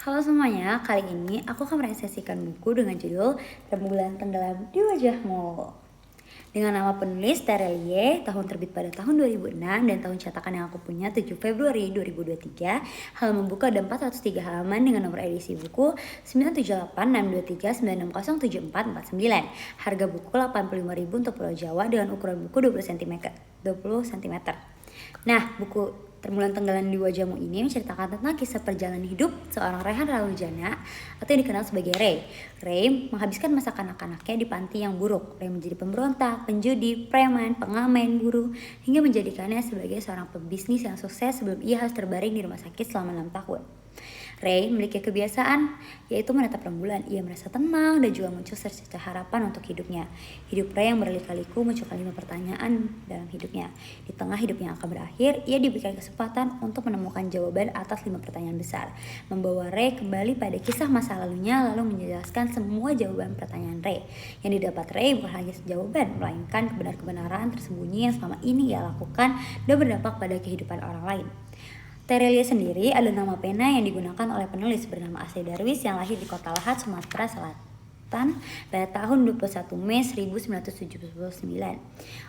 Halo semuanya, kali ini aku akan meresensikan buku dengan judul Rembulan Tenggelam di Wajahmu. Dengan nama penulis Terelie, tahun terbit pada tahun 2006 dan tahun cetakan yang aku punya 7 Februari 2023. Halaman buku ada 403 halaman dengan nomor edisi buku 9786239607449. Harga buku 85.000 untuk Pulau Jawa dengan ukuran buku 20 cm. Nah, buku Rembulan Tenggelam di Wajahmu ini menceritakan tentang kisah perjalanan hidup seorang Raihan Rawijaya atau yang dikenal sebagai Ray. Ray menghabiskan masa kanak-kanaknya di panti yang buruk. Ray menjadi pemberontak, penjudi, preman, pengamen, buruh, hingga menjadikannya sebagai seorang pebisnis yang sukses sebelum ia harus terbaring di rumah sakit selama 6 tahun. Ray memiliki kebiasaan yaitu menatap rembulan. Ia merasa tenang dan juga muncul secerca harapan untuk hidupnya. Hidup Ray yang berliku-liku munculkan 5 pertanyaan dalam hidupnya. Di tengah hidupnya yang akan berakhir, ia diberikan kesempatan untuk menemukan jawaban atas 5 pertanyaan besar. Membawa Ray kembali pada kisah masa lalunya lalu menjelaskan semua jawaban pertanyaan Ray. Yang didapat Ray bukan hanya jawaban, melainkan kebenaran tersembunyi yang selama ini ia lakukan dan berdampak pada kehidupan orang lain. Terelie sendiri adalah nama pena yang digunakan oleh penulis bernama Asli Darwis yang lahir di Kota Lahat, Sumatera Selatan pada tahun 21 Mei 1979.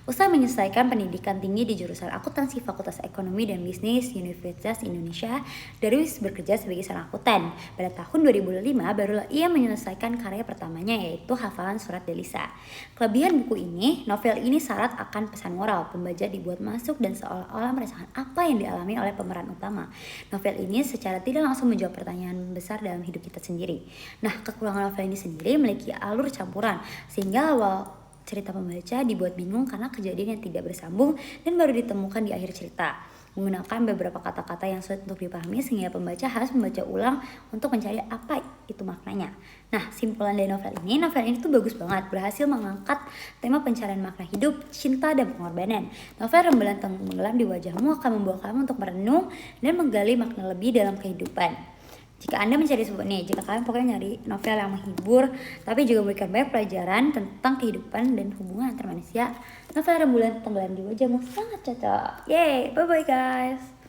Usai menyelesaikan pendidikan tinggi di jurusan Akuntansi Fakultas Ekonomi dan Bisnis Universitas Indonesia, Darwis bekerja sebagai seorang akuntan. Pada tahun 2005 barulah ia menyelesaikan karya pertamanya yaitu Hafalan Surat Delisa. Kelebihan buku ini, novel ini syarat akan pesan moral. Pembaca dibuat masuk dan seolah-olah merasakan apa yang dialami oleh pemeran utama. Novel ini secara tidak langsung menjawab pertanyaan besar dalam hidup kita sendiri. Nah, kekurangan novel ini sendiri memiliki alur campuran sehingga awal cerita pembaca dibuat bingung karena kejadian yang tidak bersambung dan baru ditemukan di akhir cerita. Menggunakan beberapa kata-kata yang sulit untuk dipahami sehingga pembaca harus membaca ulang untuk mencari apa itu maknanya. Nah, simpulan dari novel ini tuh bagus banget, berhasil mengangkat tema pencarian makna hidup, cinta, dan pengorbanan. Novel Rembulan Tenggelam di Wajahmu akan membawa kamu untuk merenung dan menggali makna lebih dalam kehidupan. Jika Anda mencari sebuah jika kalian pokoknya nyari novel yang menghibur tapi juga memberikan banyak pelajaran tentang kehidupan dan hubungan antar manusia, novel Rembulan Tenggelam di Wajahmu sangat cocok. Yeay, bye bye guys.